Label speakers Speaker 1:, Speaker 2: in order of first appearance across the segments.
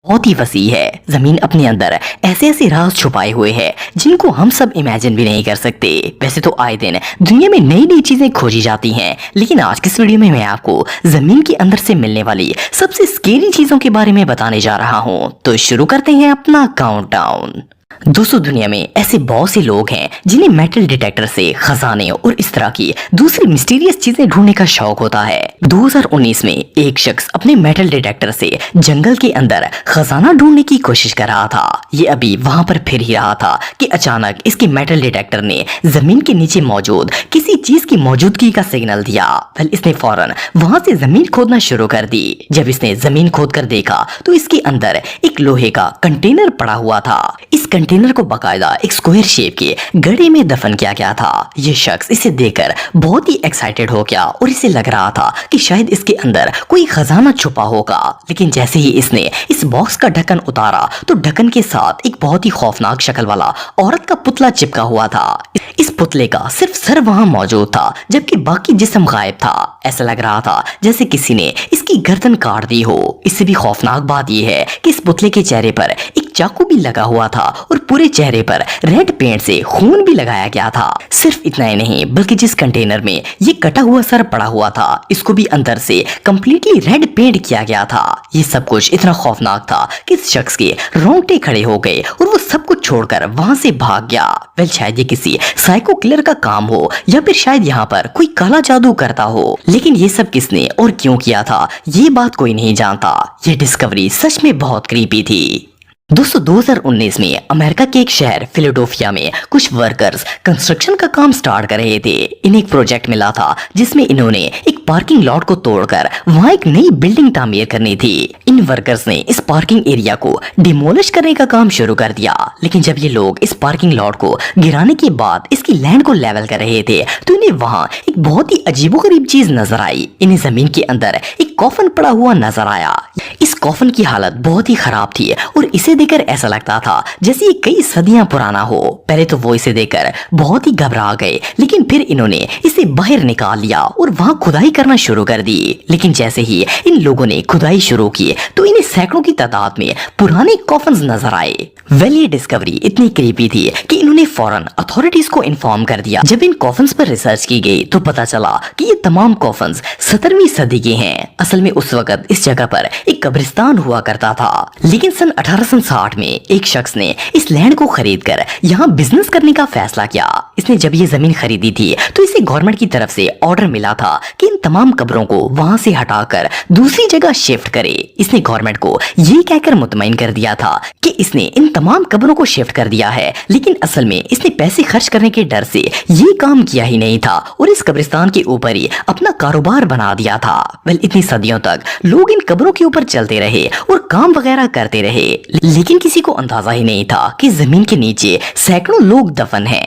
Speaker 1: بہت ہی وسیع ہے۔ زمین اپنے اندر ایسے ایسے راز چھپائے ہوئے ہیں جن کو ہم سب امیجن بھی نہیں کر سکتے۔ ویسے تو آئے دن دنیا میں نئی نئی چیزیں کھوجی جاتی ہیں، لیکن آج کی اس ویڈیو میں آپ کو زمین کے اندر سے ملنے والی سب سے اسکیری چیزوں کے بارے میں بتانے جا رہا ہوں۔ تو شروع کرتے ہیں اپنا کاؤنٹ ڈاؤن۔ دوستو، دنیا میں ایسے بہت سے لوگ ہیں جنہیں میٹل ڈیٹیکٹر سے خزانے اور اس طرح کی دوسری مسٹیریس چیزیں ڈھونڈنے کا شوق ہوتا ہے۔ 2019 میں ایک شخص اپنے میٹل ڈیٹیکٹر سے جنگل کے اندر خزانہ ڈھونڈنے کی کوشش کر رہا تھا۔ یہ ابھی وہاں پر پھر ہی رہا تھا کہ اچانک اس کے میٹل ڈیٹیکٹر نے زمین کے نیچے موجود کسی چیز کی موجودگی کا سگنل دیا۔ پھر اس نے فوراً وہاں سے زمین کھودنا شروع کر دی۔ جب اس نے زمین کھود کر دیکھا تو اس کے اندر ایک لوہے کا کنٹینر پڑا ہوا تھا۔ اس کنٹینر کو باقاعدہ ایک اسکوائر شیپ کے گڑھے میں دفن کیا گیا تھا۔ یہ شخص اسے دیکھ کر بہت ہی ایکسائٹڈ ہو گیا اور اسے لگ رہا تھا کہ شاید اس کے اندر کوئی خزانہ چھپا ہوگا۔ لیکن جیسے ہی اس نے اس باکس کا ڈھکن اتارا تو ڈھکن کے ساتھ ایک بہت ہی خوفناک شکل والا عورت کا پتلا چپکا ہوا تھا۔ اس پتلے کا صرف سر وہاں موجود تھا جبکہ باقی جسم غائب تھا۔ ایسا لگ رہا تھا جیسے کسی نے اس کی گردن کاٹ دی ہو۔ اس سے بھی خوفناک بات یہ ہے کہ اس پتلے کے چہرے پر ایک چاقو بھی لگا ہوا تھا اور پورے چہرے پر ریڈ پینٹ سے خون بھی لگایا گیا تھا۔ صرف اتنا ہی نہیں بلکہ جس کنٹینر میں یہ کٹا ہوا سر پڑا ہوا تھا اس کو بھی اندر سے کمپلیٹلی ریڈ پینٹ کیا گیا تھا۔ یہ سب کچھ اتنا خوفناک تھا کہ اس شخص کے رونگٹے کھڑے ہو گئے اور وہ سب کچھ چھوڑ کر وہاں سے بھاگ گیا۔ شاید یہ کسی سائیکو کلر کا کام ہو یا پھر شاید یہاں پر کوئی کالا جادو کرتا ہو، لیکن یہ سب کس نے اور کیوں کیا تھا یہ بات کوئی نہیں جانتا۔ یہ ڈسکوری سچ میں بہت کریپی تھی۔ دوستو، 2019 میں امریکہ کے ایک شہر فیلاڈلفیا میں کچھ ورکرز کنسٹرکشن کا کام سٹارٹ کر رہے تھے۔ انہیں ایک پروجیکٹ ملا تھا جس میں انہوں نے ایک پارکنگ لاٹ کو توڑ کر وہاں ایک نئی بلڈنگ تعمیر کرنی تھی۔ ان ورکرز نے اس پارکنگ ایریا کو ڈیمولش کرنے کا کام شروع کر دیا، لیکن جب یہ لوگ اس پارکنگ لاٹ کو گرانے کے بعد اس کی لینڈ کو لیول کر رہے تھے تو انہیں وہاں ایک بہت ہی عجیب و غریب چیز نظر آئی۔ انہیں زمین کے اندر ایک کافن پڑا ہوا نظر آیا۔ اس کافن کی حالت بہت ہی خراب تھی اور اسے دیکھ کر ایسا لگتا تھا جیسے یہ کئی صدیاں پرانا ہو۔ پہلے تو وہ اسے دیکھ کر بہت ہی گھبرا گئے، لیکن پھر انہوں نے اسے باہر نکال لیا اور وہاں کھدائی کرنا شروع کر دی۔ لیکن جیسے ہی ان لوگوں نے کھدائی شروع کی تو انہیں سینکڑوں کی تعداد میں پرانے کافنز نظر آئے۔ یہ ڈسکوری اتنی کریپی تھی کہ انہوں نے فوراً اتھارٹیز کو انفارم کر دیا۔ جب ان کافنز پر ریسرچ کی گئی تو پتا چلا کہ یہ تمام کافنز 17ویں صدی کے ہیں۔ اصل میں اس وقت اس جگہ پر ایک قبرستان ہوا کرتا تھا، لیکن سن 1860 میں ایک شخص نے اس لینڈ کو خرید کر یہاں بزنس کرنے کا فیصلہ کیا۔ اس نے جب یہ زمین خریدی تھی تو اسے گورنمنٹ کی طرف سے آرڈر ملا تھا کہ ان تمام قبروں کو وہاں سے ہٹا کر دوسری جگہ شفٹ کرے۔ اس نے گورنمنٹ کو یہ کہہ کر مطمئن کر دیا تھا کہ اس نے ان تمام قبروں کو شفٹ کر دیا ہے، لیکن اصل میں اس نے پیسے خرچ کرنے کے ڈر سے یہ کام کیا ہی نہیں تھا اور اس قبرستان کے اوپر ہی اپنا کاروبار بنا دیا تھا۔ اتنی صدیوں تک لوگ ان قبروں کے اوپر چلتے رہے اور کام وغیرہ کرتے رہے، لیکن کسی کو اندازہ ہی نہیں تھا کہ زمین کے نیچے سینکڑوں لوگ دفن ہیں۔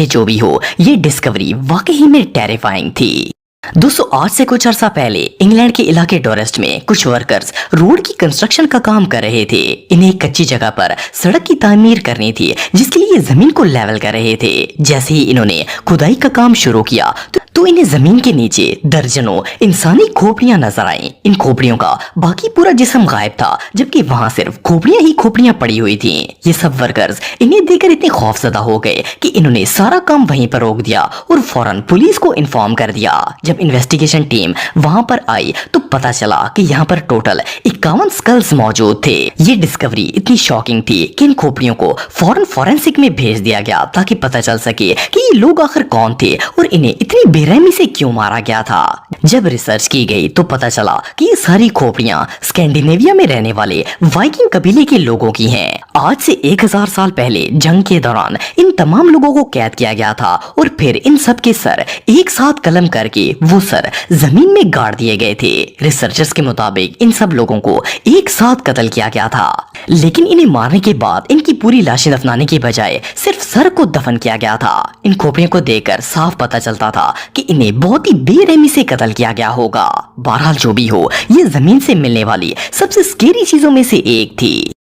Speaker 1: جو بھی ہو، یہ ڈسکوری واقعی میں ٹیریفائنگ تھی۔ دوستو، آج سے کچھ عرصہ پہلے انگلینڈ کے علاقے ڈورسٹ میں کچھ ورکرز روڈ کی کنسٹرکشن کا کام کر رہے تھے۔ انہیں ایک کچی جگہ پر سڑک کی تعمیر کرنی تھی جس کے لیے زمین کو لیول کر رہے تھے۔ جیسے ہی انہوں نے کھدائی کا کام شروع کیا تو انہیں زمین کے نیچے درجنوں انسانی کھوپڑیاں نظر آئیں۔ ان کھوپڑیوں کا باقی پورا جسم غائب تھا جبکہ وہاں صرف کھوپڑیاں ہی کھوپڑیاں پڑی ہوئی تھیں۔ یہ سب ورکرز انہیں دیکھ کر اتنے خوفزدہ ہو گئے کہ انہوں نے سارا کام وہیں پر روک دیا اور فوراً پولیس کو انفارم کر دیا۔ جب انویسٹیگیشن ٹیم وہاں پر آئی تو پتا چلا کہ یہاں پر ٹوٹل 51 سکلز موجود تھے۔ یہ ڈسکوری اتنی شاکنگ تھی کہ ان کھوپڑیوں کو فوراً فورینسک میں بھیج دیا گیا تاکہ پتا چل سکے کہ یہ لوگ آخر کون تھے اور انہیں اتنی بے رحمی سے کیوں مارا گیا تھا۔ جب ریسرچ کی گئی تو پتا چلا کہ یہ ساری کھوپڑیاں اسکینڈینیویا میں رہنے والے وائکنگ قبیلے کے لوگوں کی ہیں۔ آج سے 1000 سال پہلے جنگ کے دوران ان تمام لوگوں کو قید کیا گیا تھا اور پھر ان سب کے سر ایک ساتھ قلم کر کے وہ سر زمین میں گاڑ دیے گئے تھے۔ ریسرچرز کے مطابق ان سب لوگوں کو ایک ساتھ قتل کیا گیا تھا، لیکن انہیں مارنے کے بعد ان کی پوری لاشیں دفنانے کے بجائے صرف سر کو دفن کیا گیا تھا۔ ان کھوپڑیوں کو دیکھ کر صاف پتا چلتا تھا کہ انہیں بہت ہی بے رحمی سے قتل کیا گیا ہوگا۔ بہرحال جو بھی ہو، یہ زمین سے ملنے والی سب سے اسکیری چیزوں میں سے ایک تھی۔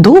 Speaker 1: 2